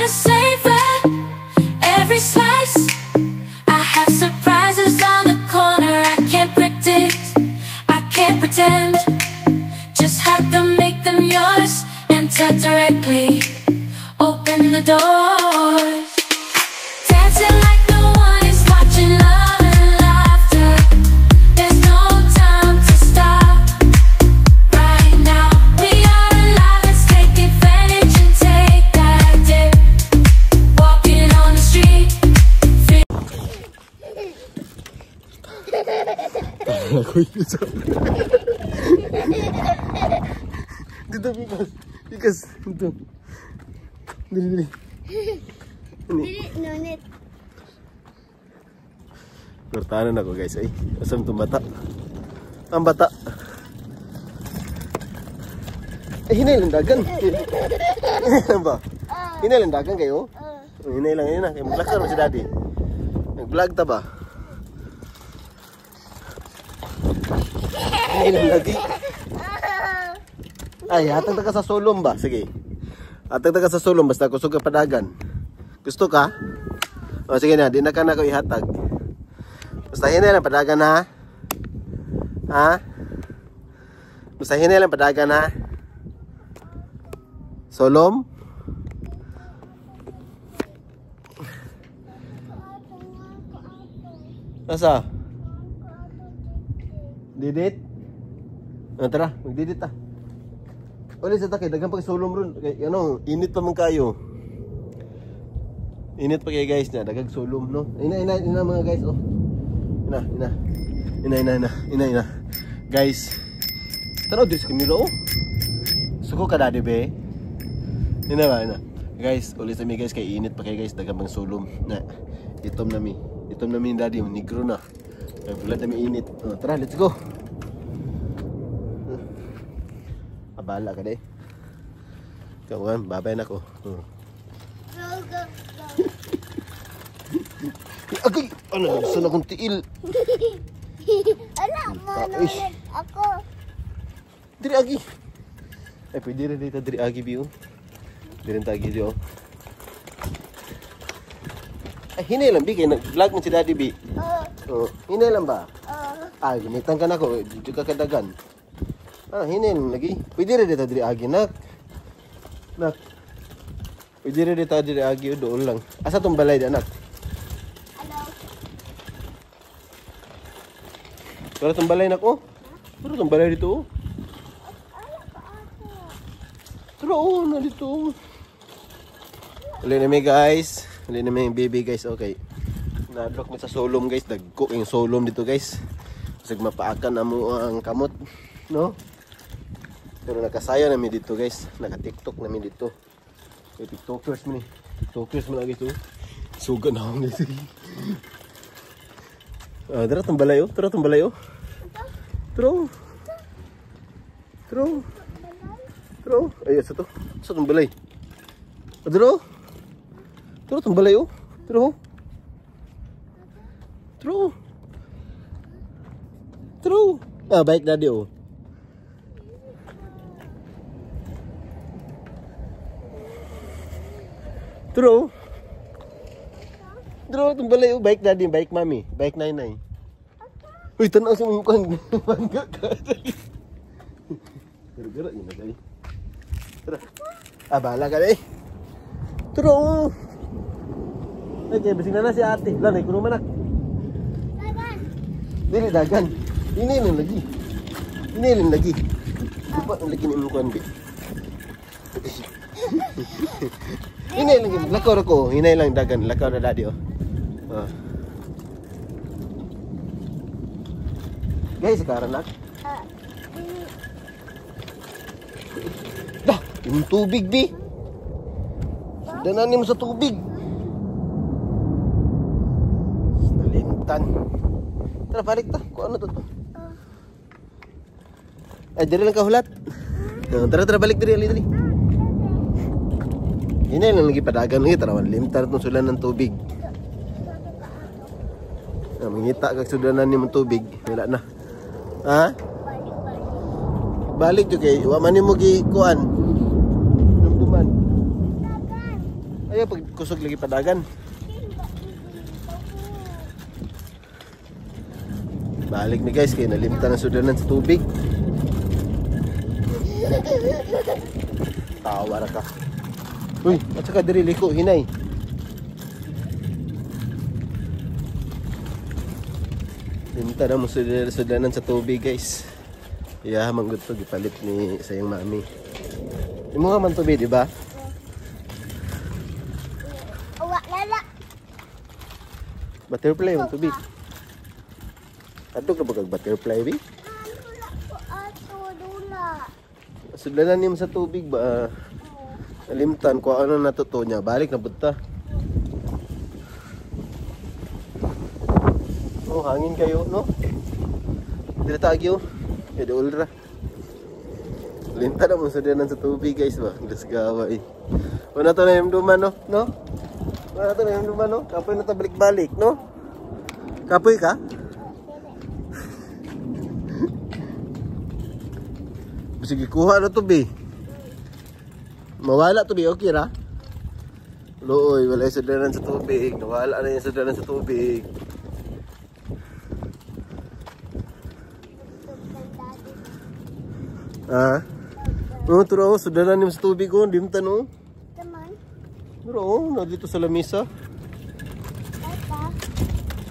wanna savor every slice. I have surprises on the corner. I can't predict, I can't pretend. Just have to make them yours. Enter directly, open the doors. Dancing like no one is watching, love and laughter. There's no time to stop. Right now, we are alive. Let's take advantage and take that dip. Walking on the street. Dito, Bikas. Dito. Dili. Nonit. Bertahanan ako guys ay. Asam itong bata. Ang bata. Hinay lang dagan. Hinay lang ba? Hinay lang dagan kayo? Hinay lang yun na. Mag-vlog ka naman si daddy. Nag-vlog ta ba? Hinay lang lagi. Ay, hatag ka sa sulom ba? Sige. Hatag ka sa sulom basta kusog ka padagan. Gusto ka? O sige na, di na ka na ko ihatag. Basta hinay lang padagan ha. Ha? Basta hinay lang padagan ha. Sulom? Nasa? Didit? Tara, magdidit ta. Ulit sa takay, dagang pag-sulom ron. Ano, init pa man kayo. Init pa kayo guys na, dagang sulom, no? Ina mga guys, oh. Ina. Guys, tanaw din sa kamilo, oh. Suko ka dadi, be. Ina ba. Guys, ulit sa mi guys, kay init pa kayo guys, dagang pang sulom. Na, itom nami yung daddy, negro na. Kaya bulat nami init. Oh, tara, let's go. Abala ka day. Kawan, babay na ko. Agay! Ano? Gusto na kong tiil. Ala, manonood ako. Diri agi. Ay, pwede rin dito diri agi, Biyo. Diri rin tagi, Biyo. Ay, hinay lang, Bi. Kaya nag-vlog mo si Daddy, Bi. Hinay lang ba? Ay, gamitan ka na ko. Dito ka kadagan. Hinay lang lagi. Pwede rin dito diri agi, nak. Nak. Pwede rin dito diri agi, doon lang. Asa itong balay, anak? Pero itong balay, nak, oh. Pero itong balay dito, oh. Pero, oh, na dito. Uli namin, guys. Uli namin yung baby, guys. Okay. Na-block mo sa solom, guys. Dagko yung solom dito, guys. Kasi mapaakan na mo ang kamot, no? Pero nakasaya namin dito, guys. Naka-tiktok namin dito. May tiktokers mo ni. Tiktokers mo na, guys, oh. Suga na akong, guys. Tara itong balay, oh. Tara itong balay, oh. Tro. Ay, sa to. Sa itong balay. Tro. Tara itong balay, oh. Tro. Baik daddy, oh. Tro, itong balay, oh. Baik daddy, baik mami, baik nainay. Uy, tanaw sa mga mukhang bangga ka. Gara-gara yun na, day. Tara. Bahala ka, day. Tro. Okay, basing na si ate. Lanay, kuno manak. Dagan. Dili, dagan. Hinay lang lagi. Lupa ang lagi ni mukhang, bi. Hinay lang, lakaw ako. Hinay lang dagan, lakaw na daddy, oh. Guys, sekarang nak. Dah, yung tubig, bi. Dananin mo sa tubig. Nalintan. Tara, balik ta. Kung ano to? Ay, diri lang kahulat. Tara, balik diri. Hinay lang lagi padagan lagi. Tara, limtar itong sulan ng tubig. Mangita kag sudanan ni mong tubig. Wala na. Ha? Balik jo kay wa man nimo gi kuan. Dumduman. Ay pag kusog lagi padagan. Balik ni guys, kaya nalimtan ang sudanan sa tubig. Tawa ra ka. Uy, at saka diri liko, hinay. Limtan ang sudanan sa tubig guys. Yeah, manggod to, gipalit ni sayang mami. Imo nga man tubig, di ba? Uwa lala. Butterfly ang tubig. Adto ka ba kag butterfly, bi? Wala ko ato dula. Sudanan niyo sa tubig ba? Nalimtan ko ano natuto niya, balik na budta. Oh, hangin kayo, no? Dili tagyo. Ede ulra. Lintan mo sudanan sa tubig, guys ba? Dasgawa eh. Wala to na yung duman, no? No? Wala to na yung duman, no? Kapoy na ta balik-balik, no? Kapoy ka? Sige, kuha na to, be. Mawala to, be. Okay, ra? Looy, wala yung sudanan sa tubig. Nawala na yung sudanan sa tubig. Ah? Oh, turo, sudanan yung sa tubig ko. Dimtan, oh. Teman. Turo, oh. Na dito sa lamisa. Apa?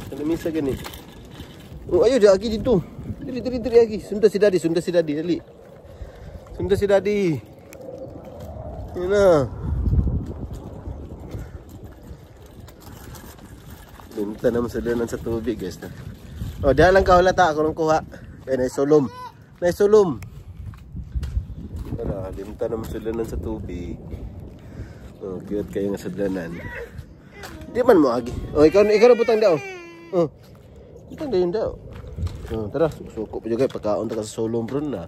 Sa lamisa, gani. Oh, ayo, di agi dito. Diri, agi. Sunda si daddy, dali. Sunda si daddy. Yan na. Limta naman sa danan sa tubig, guys. Oh, diyan lang kahulata. Ako nang kuha. Kaya naisulom. Tara, limta naman sa danan sa tubig. Oh, cute kayo nga sa danan. Di man mo agi. Oh, ikaw na butang daw. Oh. Butang daw yun daw. Oh, tara, suko pa juga pagkaon ta ka sa sulom ron na.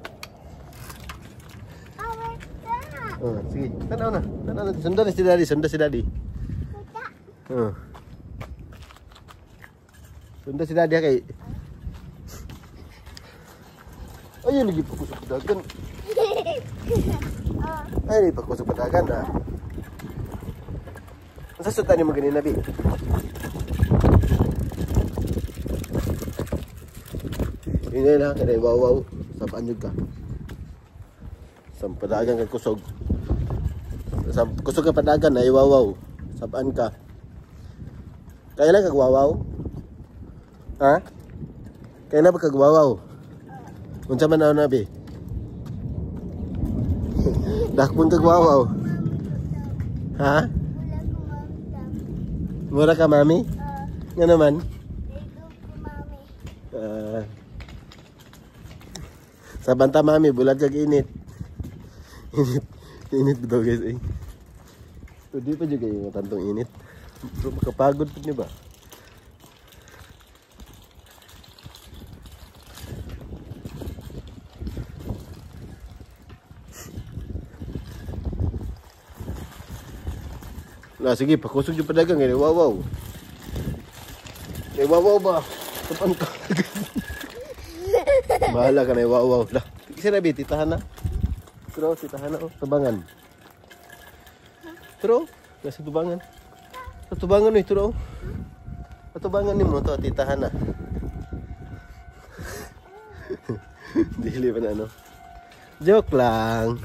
Oh, sige. Tanaw na. Sunda si daddy. Oh. Sunda si daddy kay. Ayun lagi pakusok padagan. Ay, pakusok padagan na. Asa suta ni mo ganina, bi? Ini lah kada wow. Sabaan jud ka. Sampadagan kay kusog. Kusog ka padagan na iwawaw. Sabaan ka. Kaya lang kagwawaw? Ha? Kaya na ba kagwawaw? Unsa man na be? Dakpon kagwawaw. Ha? Mura ka mami? Nga naman? Sabanta mami, bulag kag init. Init daw guys eh. So, di pa juga yung matantong init. Pero makapagod po niya ba? Nah, sige, pakusog yung padagang. Wow. Wow ba? Tapan ka. Bahala ka na wow. Lah, isa na titahan na. Turo, titahan na. Tubangan. Turo, nasa tubangan. Sa tubangan ni turo. Sa tubangan ni mo to, titahan na. Dili pa na ano. Joke lang.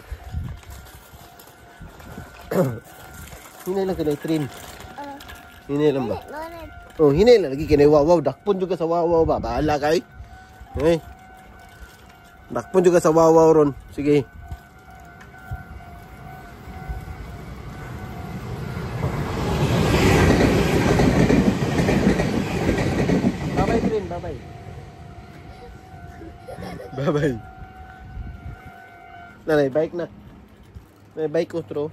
Hinay lang kanay train. Hinay lang ba? Oh, hinay lang lagi kanay wow. Dakpon juga sa wow ba? Bahala kay. Hey. Dakpon juga sa wow ron. Sige. Bye-bye train, bye-bye. Bye-bye. Nanay, bike na. May bike ko, tro.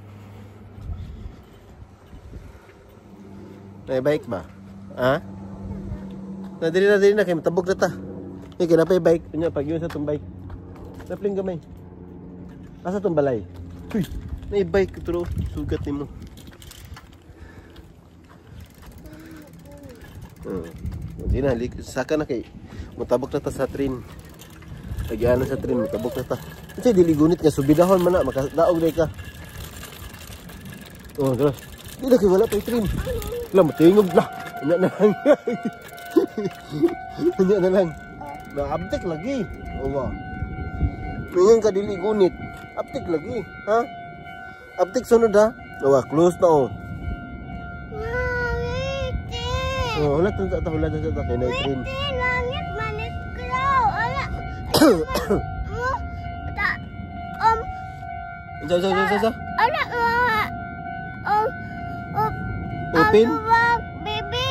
May bike ba? Ha? Nadiri na kayo matabog na ta. Hindi, kinapay bike. Kanya, pag yun sa itong bike. Napling gamay. Asa itong balay? Uy, may bike ito. Sugat ni mo. Hindi na, saka na kay. Matabog na ta sa train. Lagyan sa train, matabog na ta. Kasi diligunit nga, subidahon man na. Makadaog na ka. Oh, tara. Di na kayo wala pa train. Wala, matingog na. Anya na lang. Anya na lang. Na-uptick lagi. Owa. Ngayon ka dili gunit. Uptick lagi. Ha? Uptick sunod ha? Owa, close na oh. Oh, wala ta kay na train. Langit manit klaw. Ala. Sa. Ala Open? baby.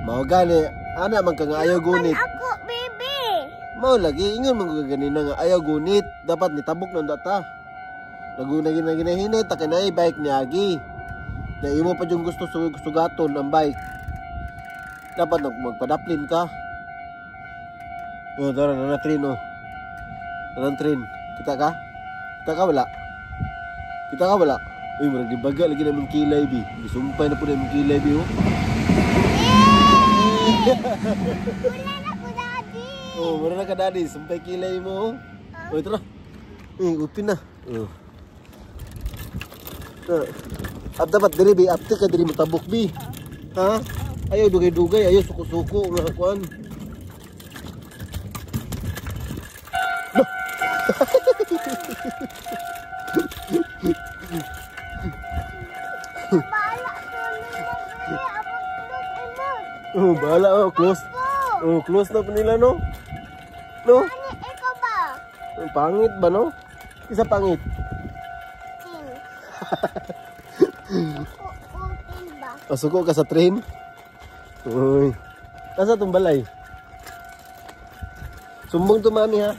Mao gani, ana man ka nga ayaw gunit. Ako, baby. Mao lagi ingon man ko ganina nga ayaw gunit, dapat nitabok nang data. Naguna ginahinay ta kanay bike ni Agi. Na imo pa yung gusto sugaton ang bike. Dapat magpadaplin ka. Oh, tara na train oh. Tara train. Kita ka? Kita ka wala? Kita ka wala? Uy, marag di baga lagi namin kilay bi. Gisumpay na po namin kilay bi oh. Wala na ko, daddy. Oh, mura na ka daddy. Sumpay kilay mo oh. Oh, tara. Upin na. Oh. Dapat diri bi, apte ka diri matabok bi. Ha? Ayaw dugay-dugay, ayaw suko-suko nga kuan. Bahala ko nila, baby. Abang tulog, imo. Oh, bahala oh, close. Oh, close na po nila no. No? Ano, ikaw ba? Ang pangit ba no? Isa pangit. Open ba? Pasuko ka sa train. Uy. Asa tong balay? Sumbong to mami ha.